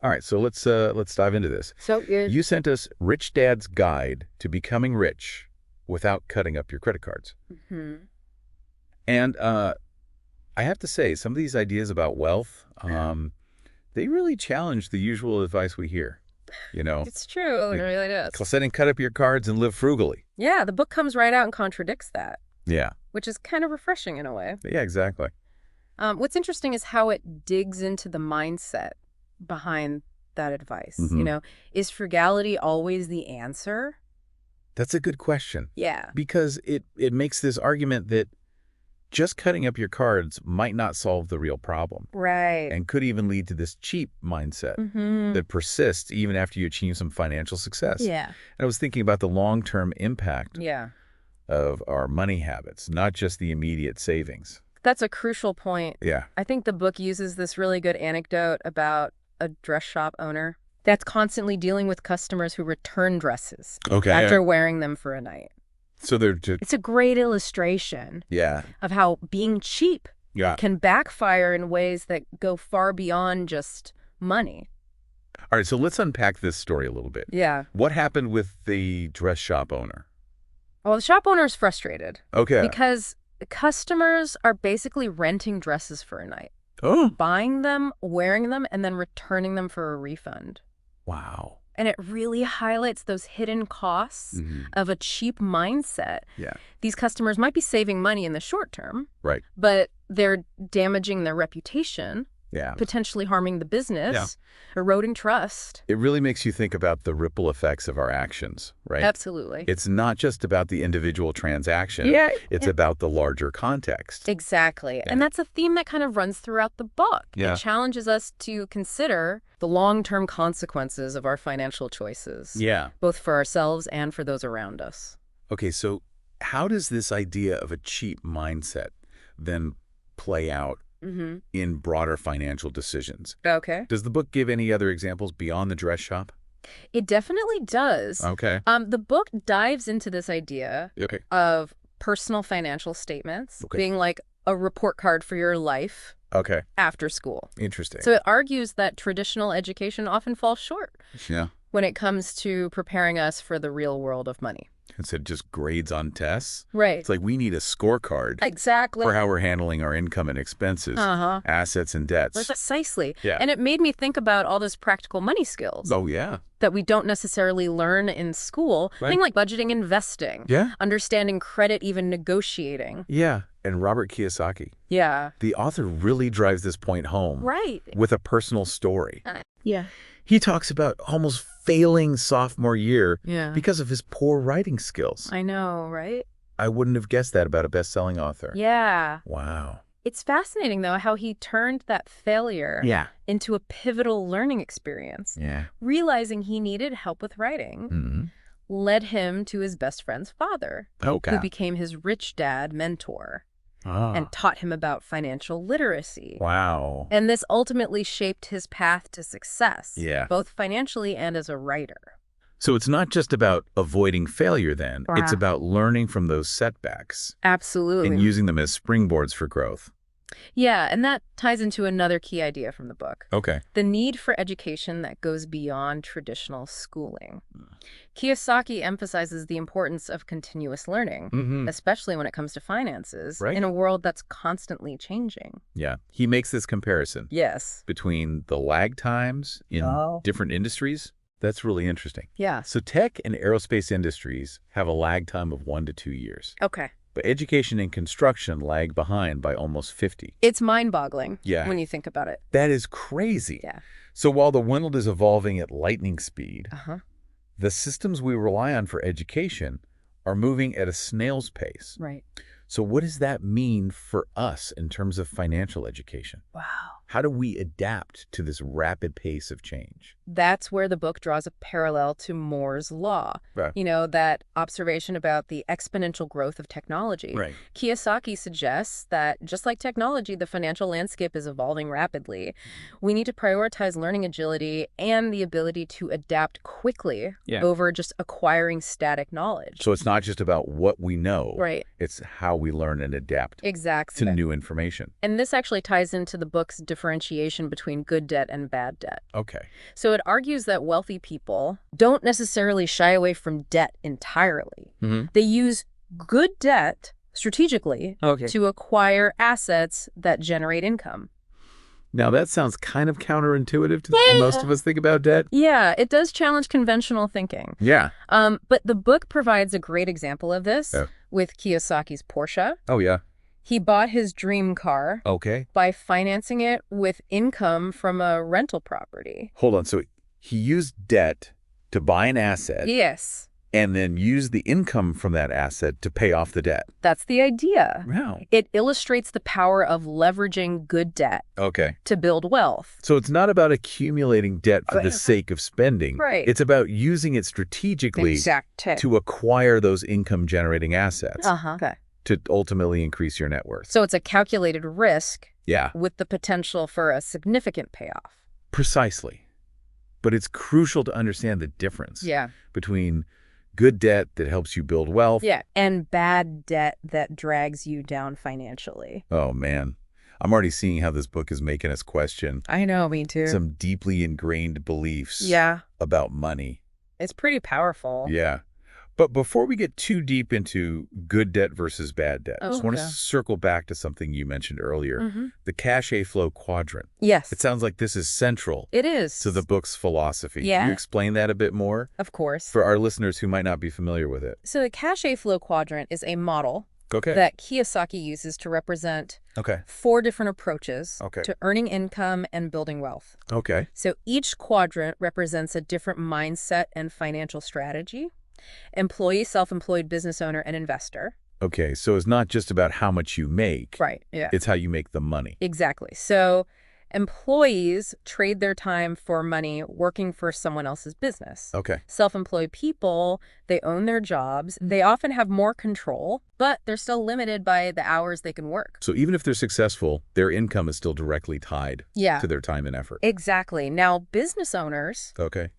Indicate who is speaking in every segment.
Speaker 1: All right, so let's dive into this.
Speaker 2: So good.
Speaker 1: You sent us Rich Dad's Guide to Becoming Rich Without Cutting Up Your Credit Cards. And I have to say, some of these ideas about wealth, they really challenge the usual advice we hear. You know,
Speaker 2: It's true. It really does.
Speaker 1: setting cut up your cards and live frugally.
Speaker 2: Yeah, the book comes right out and contradicts that,
Speaker 1: Yeah.
Speaker 2: which is kind of refreshing in a way.
Speaker 1: Yeah, exactly.
Speaker 2: What's interesting is how it digs into the mindset behind that advice. You know, is frugality always the answer?
Speaker 1: That's a good question.
Speaker 2: Yeah.
Speaker 1: Because it makes this argument that just cutting up your cards might not solve the real problem.
Speaker 2: Right.
Speaker 1: And could even lead to this cheap mindset that persists even after you achieve some financial success.
Speaker 2: Yeah.
Speaker 1: And I was thinking about the long-term impact
Speaker 2: Yeah.
Speaker 1: of our money habits, not just the immediate savings.
Speaker 2: That's a crucial point.
Speaker 1: Yeah.
Speaker 2: I think the book uses this really good anecdote about a dress shop owner that's constantly dealing with customers who return dresses after wearing them for a night.
Speaker 1: So they're just...
Speaker 2: It's a great illustration of how being cheap can backfire in ways that go far beyond just money.
Speaker 1: All right, so let's unpack this story a little bit.
Speaker 2: Yeah.
Speaker 1: What happened with the dress shop owner?
Speaker 2: Well, the shop owner is frustrated.
Speaker 1: Okay.
Speaker 2: Because customers are basically renting dresses for a night.
Speaker 1: Oh.
Speaker 2: Buying them, wearing them, and then returning them for a refund.
Speaker 1: Wow.
Speaker 2: And it really highlights those hidden costs of a cheap mindset.
Speaker 1: Yeah.
Speaker 2: These customers might be saving money in the short term.
Speaker 1: Right.
Speaker 2: But they're damaging their reputation.
Speaker 1: Yeah.
Speaker 2: Potentially harming the business, eroding trust.
Speaker 1: It really makes you think about the ripple effects of our actions, right?
Speaker 2: Absolutely.
Speaker 1: It's not just about the individual transaction.
Speaker 2: Yeah.
Speaker 1: It's about the larger context.
Speaker 2: Exactly.
Speaker 1: Yeah.
Speaker 2: And that's a theme that kind of runs throughout the book.
Speaker 1: Yeah.
Speaker 2: It challenges us to consider the long-term consequences of our financial choices.
Speaker 1: Yeah.
Speaker 2: Both for ourselves and for those around us.
Speaker 1: Okay, so how does this idea of a cheap mindset then play out in broader financial decisions?
Speaker 2: Okay.
Speaker 1: Does the book give any other examples beyond the dress shop?
Speaker 2: It definitely does.
Speaker 1: Okay.
Speaker 2: The book dives into this idea of personal financial statements being like a report card for your life after school.
Speaker 1: Interesting.
Speaker 2: So it argues that traditional education often falls short when it comes to preparing us for the real world of money.
Speaker 1: Instead of just grades on tests.
Speaker 2: Right.
Speaker 1: It's like we need a scorecard for how we're handling our income and expenses, assets and debts.
Speaker 2: Precisely.
Speaker 1: Yeah.
Speaker 2: And it made me think about all those practical money skills.
Speaker 1: Oh, yeah.
Speaker 2: That we don't necessarily learn in school.
Speaker 1: Right.
Speaker 2: Things like budgeting, investing.
Speaker 1: Yeah.
Speaker 2: Understanding credit, even negotiating.
Speaker 1: Yeah. And Robert Kiyosaki.
Speaker 2: Yeah.
Speaker 1: The author really drives this point home.
Speaker 2: Right.
Speaker 1: With a personal story.
Speaker 2: Yeah.
Speaker 1: He talks about almost failing sophomore year because of his poor writing skills.
Speaker 2: I know, right?
Speaker 1: I wouldn't have guessed that about a best-selling author.
Speaker 2: Yeah.
Speaker 1: Wow.
Speaker 2: It's fascinating, though, how he turned that failure into a pivotal learning experience.
Speaker 1: Yeah.
Speaker 2: Realizing he needed help with writing led him to his best friend's father, who became his rich dad mentor. And taught him about financial literacy.
Speaker 1: Wow.
Speaker 2: And this ultimately shaped his path to success, both financially and as a writer.
Speaker 1: So it's not just about avoiding failure then. It's about learning from those setbacks.
Speaker 2: Absolutely.
Speaker 1: And using them as springboards for growth.
Speaker 2: Yeah, and that ties into another key idea from the book.
Speaker 1: Okay.
Speaker 2: The need for education that goes beyond traditional schooling. Kiyosaki emphasizes the importance of continuous learning, especially when it comes to finances, in a world that's constantly changing.
Speaker 1: Yeah. He makes this comparison.
Speaker 2: Yes.
Speaker 1: Between the lag times in different industries. That's really interesting.
Speaker 2: Yeah.
Speaker 1: So tech and aerospace industries have a lag time of 1 to 2 years.
Speaker 2: Okay.
Speaker 1: But education and construction lag behind by almost 50.
Speaker 2: It's mind-boggling when you think about it.
Speaker 1: That is crazy.
Speaker 2: Yeah.
Speaker 1: So while the world is evolving at lightning speed, the systems we rely on for education are moving at a snail's pace.
Speaker 2: Right.
Speaker 1: So what does that mean for us in terms of financial education?
Speaker 2: Wow.
Speaker 1: How do we adapt to this rapid pace of change?
Speaker 2: That's where the book draws a parallel to Moore's Law.
Speaker 1: Right.
Speaker 2: You know, that observation about the exponential growth of technology.
Speaker 1: Right.
Speaker 2: Kiyosaki suggests that just like technology, the financial landscape is evolving rapidly. We need to prioritize learning agility and the ability to adapt quickly over just acquiring static knowledge.
Speaker 1: So it's not just about what we know.
Speaker 2: Right.
Speaker 1: It's how we learn and adapt
Speaker 2: Exactly.
Speaker 1: to new information.
Speaker 2: And this actually ties into the book's differentiation between good debt and bad debt.
Speaker 1: Okay.
Speaker 2: So it argues that wealthy people don't necessarily shy away from debt entirely. They use good debt strategically to acquire assets that generate income.
Speaker 1: Now, that sounds kind of counterintuitive to the way most of us think about debt.
Speaker 2: Yeah, it does challenge conventional thinking.
Speaker 1: Yeah.
Speaker 2: But the book provides a great example of this with Kiyosaki's Porsche.
Speaker 1: Oh, yeah.
Speaker 2: He bought his dream car by financing it with income from a rental property.
Speaker 1: Hold on. So he used debt to buy an asset.
Speaker 2: Yes.
Speaker 1: And then use the income from that asset to pay off the debt.
Speaker 2: That's the idea.
Speaker 1: Wow.
Speaker 2: It illustrates the power of leveraging good debt to build wealth.
Speaker 1: So it's not about accumulating debt for the sake of spending.
Speaker 2: Right.
Speaker 1: It's about using it strategically to acquire those income-generating assets to ultimately increase your net worth.
Speaker 2: So it's a calculated risk with the potential for a significant payoff.
Speaker 1: Precisely. But it's crucial to understand the difference between good debt that helps you build wealth.
Speaker 2: And bad debt that drags you down financially.
Speaker 1: Oh, man. I'm already seeing how this book is making us question.
Speaker 2: I know, me too.
Speaker 1: Some deeply ingrained beliefs about money.
Speaker 2: It's pretty powerful.
Speaker 1: Yeah. But before we get too deep into good debt versus bad debt, I just want to circle back to something you mentioned earlier, the cash flow quadrant.
Speaker 2: Yes.
Speaker 1: It sounds like this is central
Speaker 2: to
Speaker 1: the book's philosophy.
Speaker 2: Yeah.
Speaker 1: Can you explain that a bit more?
Speaker 2: Of course.
Speaker 1: For our listeners who might not be familiar with it.
Speaker 2: So the cash flow quadrant is a model that Kiyosaki uses to represent 4 different approaches to earning income and building wealth. So each quadrant represents a different mindset and financial strategy. Employee, self-employed, business owner, and investor.
Speaker 1: Okay, so it's not just about how much you make.
Speaker 2: Right, yeah.
Speaker 1: It's how you make the money.
Speaker 2: Exactly. So employees trade their time for money working for someone else's business. Self-employed people, they own their jobs. They often have more control, but they're still limited by the hours they can work.
Speaker 1: So even if they're successful, their income is still directly tied to their time and effort.
Speaker 2: Exactly. Now, business owners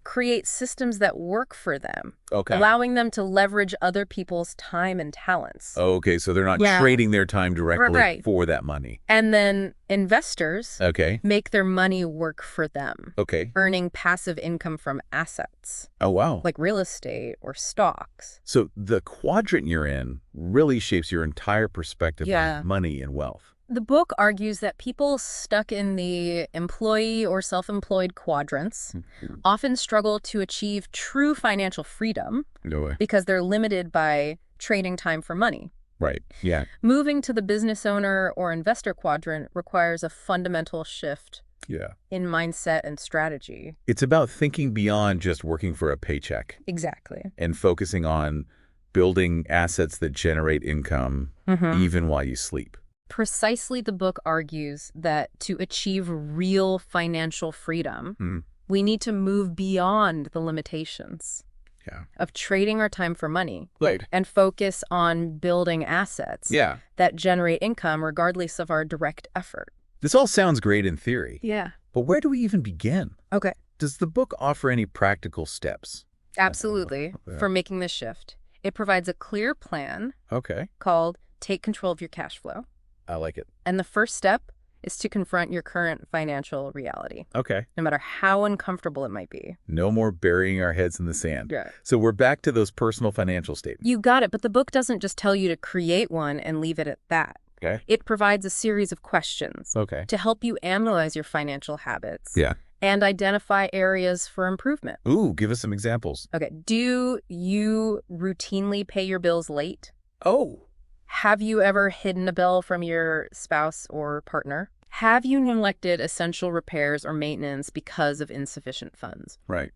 Speaker 2: create systems that work for them, allowing them to leverage other people's time and talents.
Speaker 1: Okay, so they're not trading their time directly for that money.
Speaker 2: And then investors make their money work for them, earning passive income from assets.
Speaker 1: Oh, wow.
Speaker 2: Like real estate or stocks.
Speaker 1: So the quadrant you're in really shapes your entire perspective on money and wealth.
Speaker 2: The book argues that people stuck in the employee or self-employed quadrants often struggle to achieve true financial freedom because they're limited by trading time for money.
Speaker 1: Right, yeah.
Speaker 2: Moving to the business owner or investor quadrant requires a fundamental shift in mindset and strategy.
Speaker 1: It's about thinking beyond just working for a paycheck.
Speaker 2: Exactly.
Speaker 1: And focusing on building assets that generate income even while you sleep.
Speaker 2: Precisely, the book argues that to achieve real financial freedom, we need to move beyond the limitations of trading our time for money and focus on building assets that generate income regardless of our direct effort.
Speaker 1: This all sounds great in theory.
Speaker 2: Yeah.
Speaker 1: But where do we even begin?
Speaker 2: Okay.
Speaker 1: Does the book offer any practical steps?
Speaker 2: Absolutely. For making this shift. It provides a clear plan called Take Control of Your Cash Flow.
Speaker 1: I like it.
Speaker 2: And the first step is to confront your current financial reality.
Speaker 1: No
Speaker 2: matter how uncomfortable it might be.
Speaker 1: No more burying our heads in the sand. So we're back to those personal financial statements.
Speaker 2: You got it, but the book doesn't just tell you to create one and leave it at that. It provides a series of questions to help you analyze your financial habits and identify areas for improvement.
Speaker 1: Ooh, give us some examples.
Speaker 2: Do you routinely pay your bills late?
Speaker 1: Oh.
Speaker 2: Have you ever hidden a bill from your spouse or partner? Have you neglected essential repairs or maintenance because of insufficient funds?
Speaker 1: Right.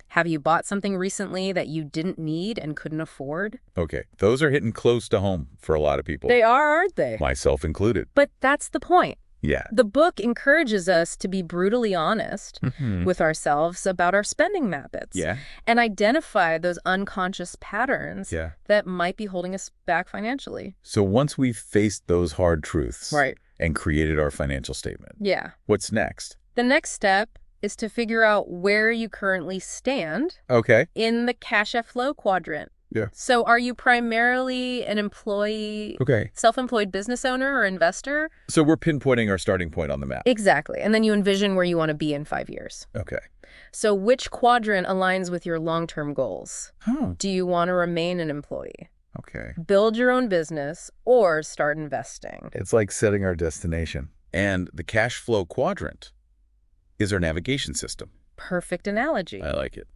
Speaker 2: Have you bought something recently that you didn't need and couldn't afford?
Speaker 1: Those are hitting close to home for a lot of people.
Speaker 2: They are, aren't they?
Speaker 1: Myself included.
Speaker 2: But that's the point.
Speaker 1: Yeah.
Speaker 2: The book encourages us to be brutally honest with ourselves about our spending habits and identify those unconscious patterns that might be holding us back financially.
Speaker 1: So once we've faced those hard truths and created our financial statement, what's next?
Speaker 2: The next step is to figure out where you currently stand in the cash flow quadrant.
Speaker 1: Yeah.
Speaker 2: So are you primarily an employee,
Speaker 1: Okay.
Speaker 2: self-employed business owner or investor?
Speaker 1: So we're pinpointing our starting point on the map.
Speaker 2: Exactly. And then you envision where you want to be in 5 years.
Speaker 1: Okay.
Speaker 2: So which quadrant aligns with your long-term goals?
Speaker 1: Oh,
Speaker 2: Do you want to remain an employee,
Speaker 1: okay.
Speaker 2: build your own business, or start investing?
Speaker 1: It's like setting our destination. And the cash flow quadrant is our navigation system.
Speaker 2: Perfect analogy.
Speaker 1: I like it.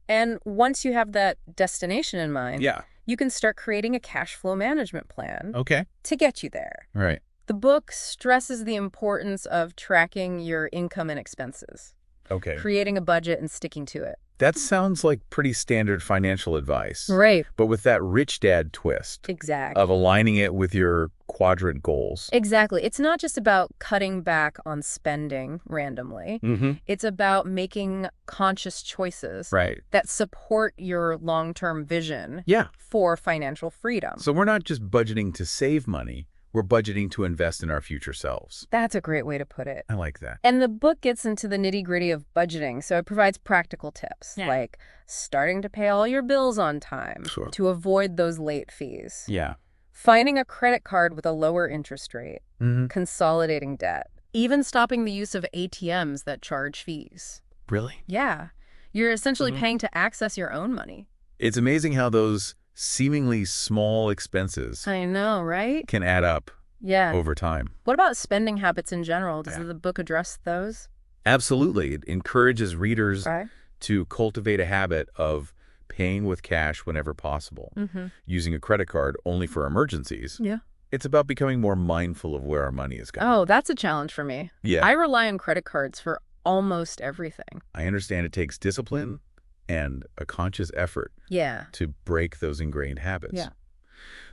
Speaker 2: And once you have that destination in mind,
Speaker 1: Yeah.
Speaker 2: you can start creating a cash flow management plan
Speaker 1: Okay.
Speaker 2: to get you there.
Speaker 1: Right.
Speaker 2: The book stresses the importance of tracking your income and expenses,
Speaker 1: Okay.
Speaker 2: creating a budget and sticking to it.
Speaker 1: That sounds like pretty standard financial advice.
Speaker 2: Right.
Speaker 1: But with that rich dad twist
Speaker 2: Exactly.
Speaker 1: of aligning it with your quadrant goals.
Speaker 2: Exactly. It's not just about cutting back on spending randomly.
Speaker 1: Mm-hmm.
Speaker 2: It's about making conscious choices
Speaker 1: Right.
Speaker 2: that support your long-term vision
Speaker 1: Yeah.
Speaker 2: for financial freedom.
Speaker 1: So we're not just budgeting to save money. We're budgeting to invest in our future selves.
Speaker 2: That's a great way to put it.
Speaker 1: I like that.
Speaker 2: And the book gets into the nitty-gritty of budgeting, so it provides practical tips,
Speaker 1: Yeah.
Speaker 2: like starting to pay all your bills on time
Speaker 1: Sure.
Speaker 2: to avoid those late fees,
Speaker 1: Yeah.
Speaker 2: finding a credit card with a lower interest rate,
Speaker 1: Mm-hmm.
Speaker 2: consolidating debt, even stopping the use of ATMs that charge fees.
Speaker 1: Really?
Speaker 2: Yeah, you're essentially paying to access your own money.
Speaker 1: It's amazing how those seemingly small expenses
Speaker 2: I know, right?
Speaker 1: can add up
Speaker 2: Yeah.
Speaker 1: over time.
Speaker 2: What about spending habits in general? Does
Speaker 1: Yeah.
Speaker 2: the book address those?
Speaker 1: Absolutely. It encourages readers
Speaker 2: Right.
Speaker 1: to cultivate a habit of paying with cash whenever possible,
Speaker 2: Mm-hmm.
Speaker 1: using a credit card only for emergencies.
Speaker 2: Yeah.
Speaker 1: It's about becoming more mindful of where our money is going.
Speaker 2: Oh, that's a challenge for me.
Speaker 1: Yeah.
Speaker 2: I rely on credit cards for almost everything.
Speaker 1: I understand it takes discipline and a conscious effort
Speaker 2: Yeah.
Speaker 1: to break those ingrained habits.
Speaker 2: Yeah.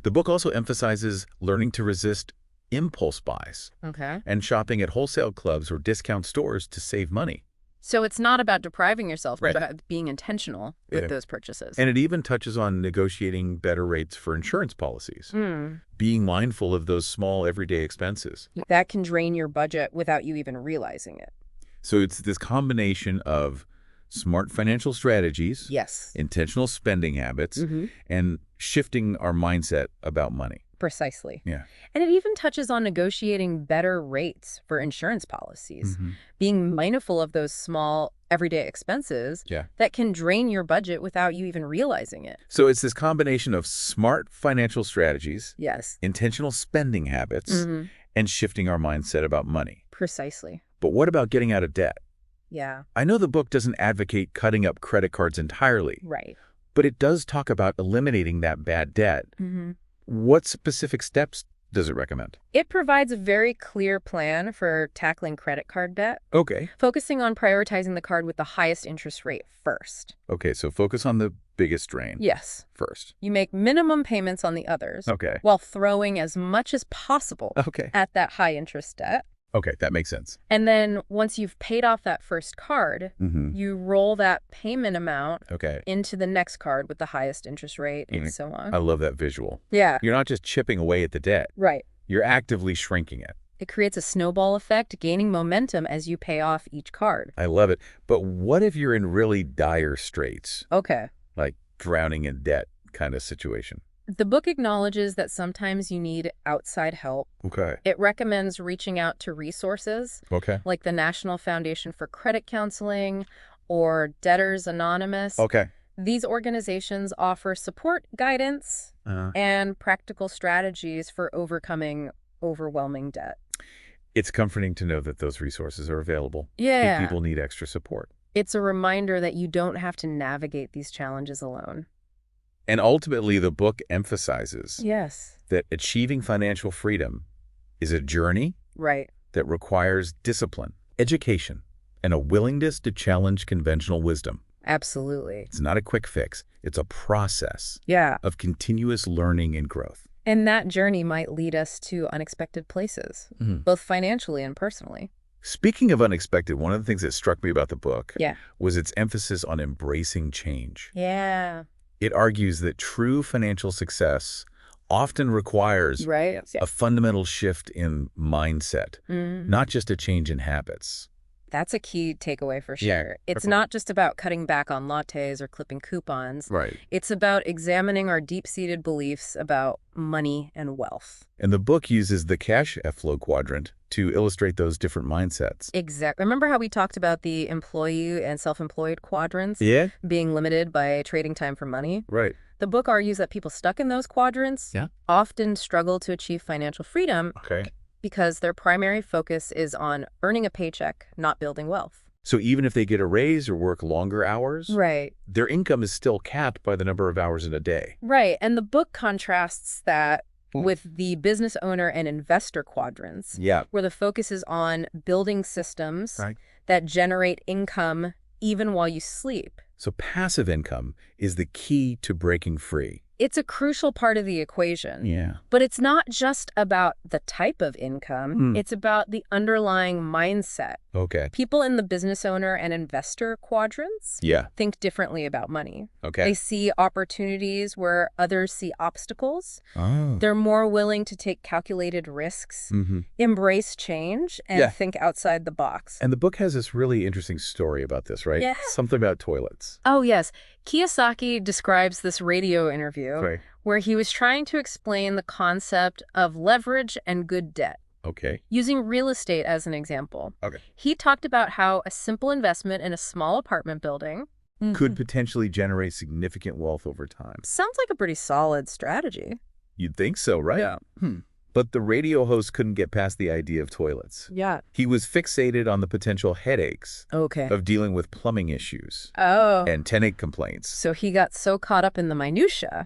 Speaker 1: The book also emphasizes learning to resist impulse buys
Speaker 2: Okay.
Speaker 1: and shopping at wholesale clubs or discount stores to save money.
Speaker 2: So it's not about depriving yourself,
Speaker 1: Right.
Speaker 2: but about being intentional with
Speaker 1: Yeah.
Speaker 2: those purchases.
Speaker 1: And it even touches on negotiating better rates for insurance policies,
Speaker 2: Mm.
Speaker 1: being mindful of those small everyday expenses.
Speaker 2: That can drain your budget without you even realizing it.
Speaker 1: So it's this combination of smart financial strategies,
Speaker 2: Yes.
Speaker 1: intentional spending habits, and shifting our mindset about money.
Speaker 2: Precisely.
Speaker 1: Yeah.
Speaker 2: And it even touches on negotiating better rates for insurance policies, being mindful of those small everyday expenses
Speaker 1: Yeah.
Speaker 2: that can drain your budget without you even realizing it.
Speaker 1: So it's this combination of smart financial strategies,
Speaker 2: Yes.
Speaker 1: intentional spending habits, and shifting our mindset about money.
Speaker 2: Precisely.
Speaker 1: But what about getting out of debt?
Speaker 2: Yeah.
Speaker 1: I know the book doesn't advocate cutting up credit cards entirely,
Speaker 2: Right.
Speaker 1: but it does talk about eliminating that bad debt.
Speaker 2: Mm-hmm.
Speaker 1: What specific steps does it recommend?
Speaker 2: It provides a very clear plan for tackling credit card debt,
Speaker 1: Okay.
Speaker 2: focusing on prioritizing the card with the highest interest rate first.
Speaker 1: Okay, so focus on the biggest drain
Speaker 2: Yes.
Speaker 1: first.
Speaker 2: You make minimum payments on the others
Speaker 1: Okay.
Speaker 2: while throwing as much as possible
Speaker 1: Okay.
Speaker 2: at that high interest debt.
Speaker 1: Okay, that makes sense.
Speaker 2: And then once you've paid off that first card, you roll that payment amount
Speaker 1: Okay.
Speaker 2: into the next card with the highest interest rate and so on.
Speaker 1: I love that visual.
Speaker 2: Yeah.
Speaker 1: You're not just chipping away at the debt.
Speaker 2: Right.
Speaker 1: You're actively shrinking it.
Speaker 2: It creates a snowball effect, gaining momentum as you pay off each card.
Speaker 1: I love it. But what if you're in really dire straits,
Speaker 2: Okay.
Speaker 1: like drowning in debt kind of situation?
Speaker 2: The book acknowledges that sometimes you need outside help.
Speaker 1: Okay.
Speaker 2: It recommends reaching out to resources
Speaker 1: Okay.
Speaker 2: like the National Foundation for Credit Counseling or Debtors Anonymous.
Speaker 1: Okay.
Speaker 2: These organizations offer support, guidance, and practical strategies for overcoming overwhelming debt.
Speaker 1: It's comforting to know that those resources are available
Speaker 2: Yeah.
Speaker 1: if people need extra support.
Speaker 2: It's a reminder that you don't have to navigate these challenges alone.
Speaker 1: And ultimately, the book emphasizes
Speaker 2: Yes.
Speaker 1: that achieving financial freedom is a journey
Speaker 2: Right.
Speaker 1: that requires discipline, education, and a willingness to challenge conventional wisdom.
Speaker 2: Absolutely.
Speaker 1: It's not a quick fix. It's a process
Speaker 2: Yeah.
Speaker 1: of continuous learning and growth.
Speaker 2: And that journey might lead us to unexpected places, both financially and personally.
Speaker 1: Speaking of unexpected, one of the things that struck me about the book
Speaker 2: Yeah.
Speaker 1: was its emphasis on embracing change.
Speaker 2: Yeah.
Speaker 1: It argues that true financial success often requires
Speaker 2: Right.
Speaker 1: a fundamental shift in mindset, not just a change in habits.
Speaker 2: That's a key takeaway for
Speaker 1: Yeah.
Speaker 2: sure. It's not just about cutting back on lattes or clipping coupons.
Speaker 1: Right.
Speaker 2: It's about examining our deep-seated beliefs about money and wealth.
Speaker 1: And the book uses the cash flow quadrant to illustrate those different mindsets.
Speaker 2: Exactly. Remember how we talked about the employee and self-employed quadrants
Speaker 1: Yeah.
Speaker 2: being limited by trading time for money?
Speaker 1: Right.
Speaker 2: The book argues that people stuck in those quadrants often struggle to achieve financial freedom
Speaker 1: Okay.
Speaker 2: because their primary focus is on earning a paycheck, not building wealth.
Speaker 1: So even if they get a raise or work longer hours,
Speaker 2: Right.
Speaker 1: their income is still capped by the number of hours in a day.
Speaker 2: Right. And the book contrasts that with the business owner and investor quadrants, where the focus is on building systems that generate income even while you sleep.
Speaker 1: So passive income is the key to breaking free.
Speaker 2: It's a crucial part of the equation.
Speaker 1: Yeah.
Speaker 2: But it's not just about the type of income. It's about the underlying mindset.
Speaker 1: Okay.
Speaker 2: People in the business owner and investor quadrants think differently about money.
Speaker 1: Okay.
Speaker 2: They see opportunities where others see obstacles.
Speaker 1: Oh.
Speaker 2: They're more willing to take calculated risks, embrace change, and think outside the box.
Speaker 1: And the book has this really interesting story about this, right?
Speaker 2: Yeah.
Speaker 1: Something about toilets.
Speaker 2: Oh, yes. Kiyosaki describes this radio interview where he was trying to explain the concept of leverage and good debt.
Speaker 1: Okay.
Speaker 2: Using real estate as an example.
Speaker 1: Okay.
Speaker 2: He talked about how a simple investment in a small apartment building
Speaker 1: Could potentially generate significant wealth over time.
Speaker 2: sounds like a pretty solid strategy.
Speaker 1: You'd think so, right? But the radio host couldn't get past the idea of toilets.
Speaker 2: Yeah.
Speaker 1: He was fixated on the potential headaches of dealing with plumbing issues and tenant complaints.
Speaker 2: So he got so caught up in the minutia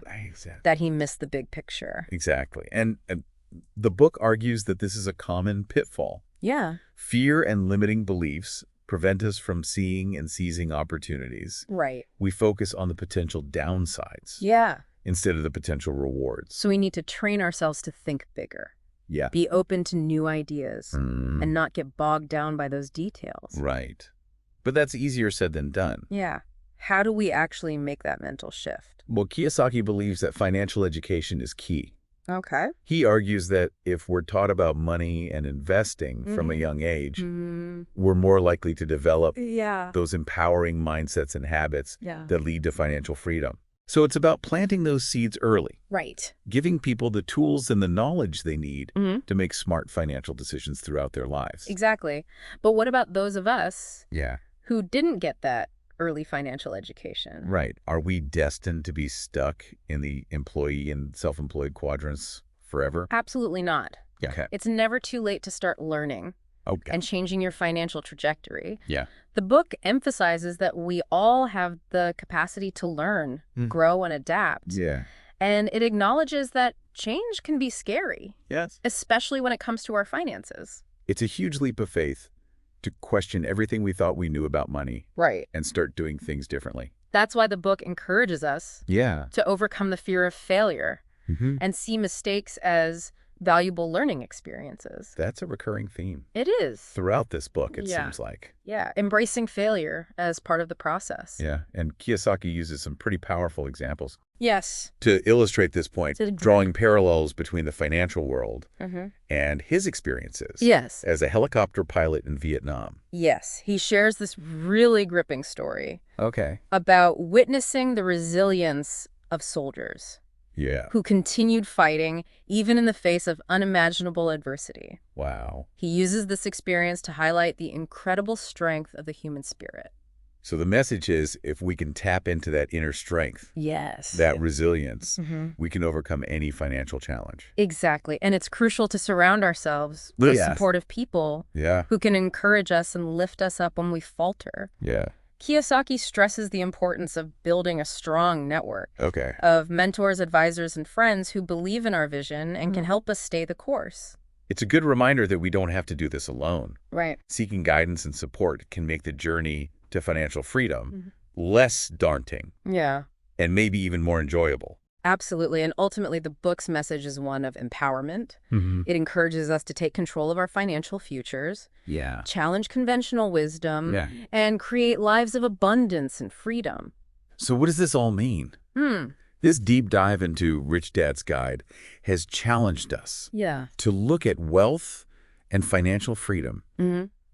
Speaker 2: that he missed the big picture.
Speaker 1: Exactly. And the book argues that this is a common pitfall.
Speaker 2: Yeah.
Speaker 1: Fear and limiting beliefs prevent us from seeing and seizing opportunities.
Speaker 2: Right.
Speaker 1: We focus on the potential downsides
Speaker 2: Yeah.
Speaker 1: instead of the potential rewards.
Speaker 2: So we need to train ourselves to think bigger.
Speaker 1: Yeah.
Speaker 2: Be open to new ideas and not get bogged down by those details.
Speaker 1: Right. But that's easier said than done.
Speaker 2: Yeah. How do we actually make that mental shift?
Speaker 1: Well, Kiyosaki believes that financial education is key.
Speaker 2: Okay.
Speaker 1: He argues that if we're taught about money and investing from a young age, we're more likely to develop those empowering mindsets and habits that lead to financial freedom. So it's about planting those seeds early.
Speaker 2: Right.
Speaker 1: Giving people the tools and the knowledge they need to make smart financial decisions throughout their lives.
Speaker 2: Exactly. But what about those of us
Speaker 1: Yeah.
Speaker 2: who didn't get that early financial education?
Speaker 1: Right. Are we destined to be stuck in the employee and self-employed quadrants forever?
Speaker 2: Absolutely not.
Speaker 1: Yeah. Okay.
Speaker 2: It's never too late to start learning
Speaker 1: Okay.
Speaker 2: and changing your financial trajectory.
Speaker 1: Yeah.
Speaker 2: The book emphasizes that we all have the capacity to learn, grow, and adapt.
Speaker 1: Yeah.
Speaker 2: And it acknowledges that change can be scary,
Speaker 1: Yes.
Speaker 2: especially when it comes to our finances.
Speaker 1: It's a huge leap of faith to question everything we thought we knew about money
Speaker 2: Right.
Speaker 1: and start doing things differently.
Speaker 2: That's why the book encourages us
Speaker 1: Yeah.
Speaker 2: to overcome the fear of failure and see mistakes as valuable learning experiences.
Speaker 1: That's a recurring theme
Speaker 2: It is.
Speaker 1: throughout this book, it
Speaker 2: Yeah.
Speaker 1: seems like.
Speaker 2: Yeah, embracing failure as part of the process.
Speaker 1: Yeah. And Kiyosaki uses some pretty powerful examples
Speaker 2: Yes.
Speaker 1: to illustrate this point,
Speaker 2: To-
Speaker 1: drawing parallels between the financial world and his experiences
Speaker 2: Yes.
Speaker 1: as a helicopter pilot in Vietnam.
Speaker 2: Yes. He shares this really gripping story
Speaker 1: Okay.
Speaker 2: about witnessing the resilience of soldiers
Speaker 1: Yeah.
Speaker 2: who continued fighting even in the face of unimaginable adversity.
Speaker 1: Wow.
Speaker 2: He uses this experience to highlight the incredible strength of the human spirit.
Speaker 1: So the message is, if we can tap into that inner strength,
Speaker 2: Yes.
Speaker 1: that resilience, we can overcome any financial challenge.
Speaker 2: Exactly. And it's crucial to surround ourselves with
Speaker 1: Yes.
Speaker 2: supportive people
Speaker 1: Yeah.
Speaker 2: who can encourage us and lift us up when we falter.
Speaker 1: Yeah.
Speaker 2: Kiyosaki stresses the importance of building a strong network
Speaker 1: Okay.
Speaker 2: of mentors, advisors, and friends who believe in our vision and can help us stay the course.
Speaker 1: It's a good reminder that we don't have to do this alone.
Speaker 2: Right.
Speaker 1: Seeking guidance and support can make the journey to financial freedom less daunting
Speaker 2: Yeah.
Speaker 1: and maybe even more enjoyable.
Speaker 2: Absolutely. And ultimately, the book's message is one of empowerment. It encourages us to take control of our financial futures,
Speaker 1: Yeah.
Speaker 2: challenge conventional wisdom,
Speaker 1: Yeah.
Speaker 2: and create lives of abundance and freedom.
Speaker 1: So what does this all mean? This deep dive into Rich Dad's Guide has challenged us
Speaker 2: Yeah.
Speaker 1: to look at wealth and financial freedom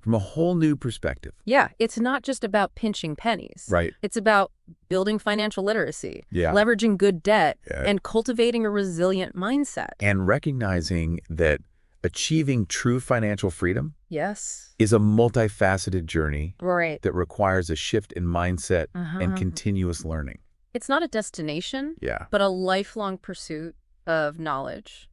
Speaker 1: from a whole new perspective.
Speaker 2: Yeah, it's not just about pinching pennies.
Speaker 1: Right.
Speaker 2: It's about building financial literacy,
Speaker 1: Yeah.
Speaker 2: leveraging good debt,
Speaker 1: Yeah.
Speaker 2: and cultivating a resilient mindset.
Speaker 1: And recognizing that achieving true financial freedom
Speaker 2: Yes.
Speaker 1: is a multifaceted journey
Speaker 2: Right.
Speaker 1: that requires a shift in mindset and continuous learning.
Speaker 2: It's not a destination,
Speaker 1: Yeah.
Speaker 2: but a lifelong pursuit of knowledge,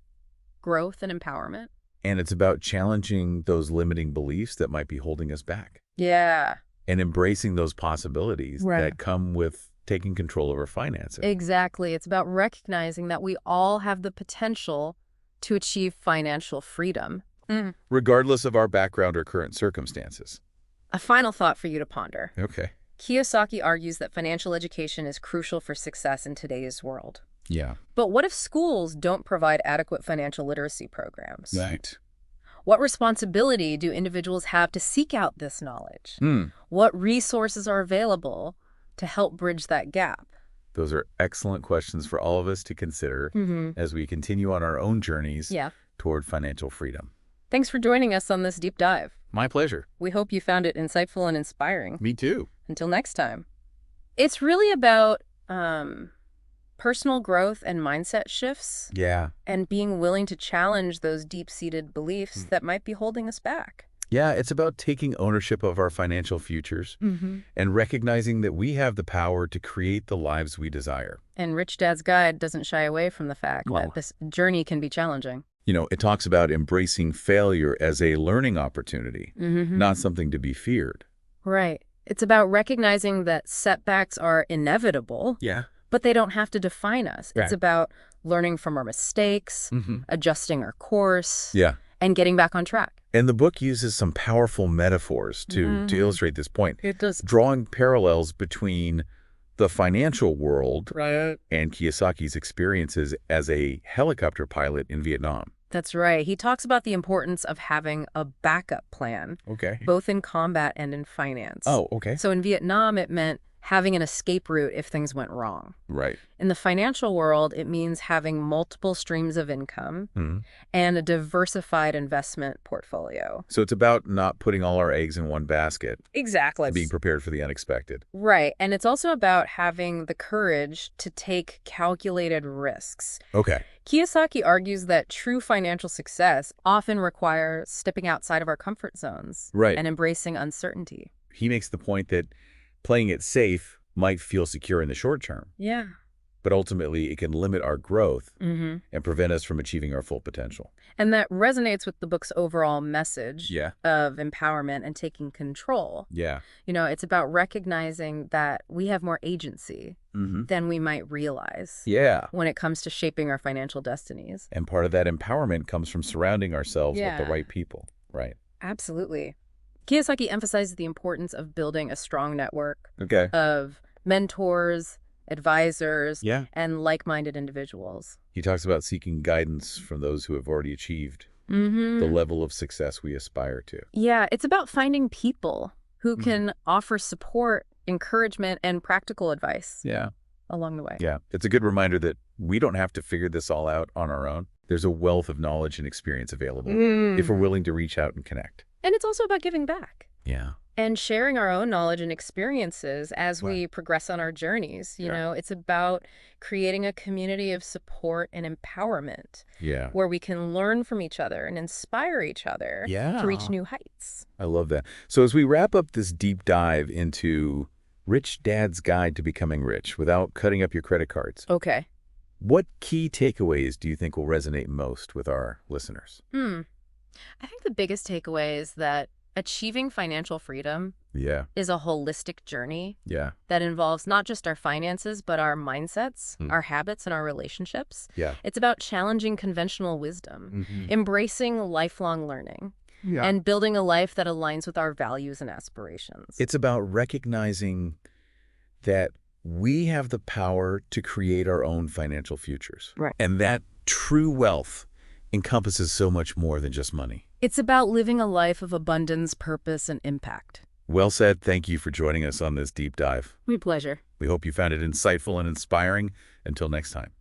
Speaker 2: growth, and empowerment.
Speaker 1: And it's about challenging those limiting beliefs that might be holding us back
Speaker 2: Yeah.
Speaker 1: and embracing those possibilities
Speaker 2: Right.
Speaker 1: that come with taking control of our finances.
Speaker 2: Exactly. It's about recognizing that we all have the potential to achieve financial freedom.
Speaker 1: Regardless of our background or current circumstances.
Speaker 2: A final thought for you to ponder.
Speaker 1: Okay.
Speaker 2: Kiyosaki argues that financial education is crucial for success in today's world.
Speaker 1: Yeah.
Speaker 2: But what if schools don't provide adequate financial literacy programs?
Speaker 1: Right.
Speaker 2: What responsibility do individuals have to seek out this knowledge? What resources are available to help bridge that gap?
Speaker 1: Those are excellent questions for all of us to consider as we continue on our own journeys toward financial freedom.
Speaker 2: Thanks for joining us on this deep dive.
Speaker 1: My pleasure.
Speaker 2: We hope you found it insightful and inspiring.
Speaker 1: Me too.
Speaker 2: Until next time. It's really about personal growth and mindset shifts.
Speaker 1: Yeah.
Speaker 2: And being willing to challenge those deep-seated beliefs that might be holding us back.
Speaker 1: Yeah, it's about taking ownership of our financial futures and recognizing that we have the power to create the lives we desire.
Speaker 2: And Rich Dad's Guide doesn't shy away from the fact that this journey can be challenging.
Speaker 1: You know, it talks about embracing failure as a learning opportunity, not something to be feared.
Speaker 2: Right. It's about recognizing that setbacks are inevitable, but they don't have to define us. It's about learning from our mistakes, adjusting our course, and getting back on track.
Speaker 1: And the book uses some powerful metaphors to illustrate this point.
Speaker 2: It does.
Speaker 1: Drawing parallels between the financial world and Kiyosaki's experiences as a helicopter pilot in Vietnam.
Speaker 2: That's right. He talks about the importance of having a backup plan, both in combat and in finance.
Speaker 1: Oh, okay.
Speaker 2: So in Vietnam, it meant having an escape route if things went wrong.
Speaker 1: Right.
Speaker 2: In the financial world, it means having multiple streams of income and a diversified investment portfolio.
Speaker 1: So it's about not putting all our eggs in one basket.
Speaker 2: Exactly.
Speaker 1: And being prepared for the unexpected.
Speaker 2: Right. And it's also about having the courage to take calculated risks.
Speaker 1: Okay.
Speaker 2: Kiyosaki argues that true financial success often requires stepping outside of our comfort zones and embracing uncertainty.
Speaker 1: He makes the point that playing it safe might feel secure in the short term.
Speaker 2: Yeah.
Speaker 1: But ultimately, it can limit our growth and prevent us from achieving our full potential.
Speaker 2: And that resonates with the book's overall message of empowerment and taking control.
Speaker 1: Yeah.
Speaker 2: You know, it's about recognizing that we have more agency than we might realize when it comes to shaping our financial destinies.
Speaker 1: And part of that empowerment comes from surrounding ourselves with the right people. Right.
Speaker 2: Absolutely. Kiyosaki emphasizes the importance of building a strong network of mentors, advisors, and like-minded individuals.
Speaker 1: He talks about seeking guidance from those who have already achieved the level of success we aspire to.
Speaker 2: Yeah, it's about finding people who can offer support, encouragement, and practical advice along the way.
Speaker 1: Yeah, it's a good reminder that we don't have to figure this all out on our own. There's a wealth of knowledge and experience available if we're willing to reach out and connect.
Speaker 2: And it's also about giving back.
Speaker 1: Yeah.
Speaker 2: And sharing our own knowledge and experiences as we progress on our journeys. You know, it's about creating a community of support and empowerment where we can learn from each other and inspire each other to reach new heights.
Speaker 1: I love that. So as we wrap up this deep dive into Rich Dad's Guide to Becoming Rich without cutting up your credit cards.
Speaker 2: Okay.
Speaker 1: What key takeaways do you think will resonate most with our listeners?
Speaker 2: I think the biggest takeaway is that achieving financial freedom is a holistic journey that involves not just our finances, but our mindsets, our habits, and our relationships. It's about challenging conventional wisdom, embracing lifelong learning, and building a life that aligns with our values and aspirations.
Speaker 1: It's about recognizing that we have the power to create our own financial futures. And that true wealth encompasses so much more than just money.
Speaker 2: It's about living a life of abundance, purpose, and impact.
Speaker 1: Well said. Thank you for joining us on this deep dive.
Speaker 2: My pleasure.
Speaker 1: We hope you found it insightful and inspiring. Until next time.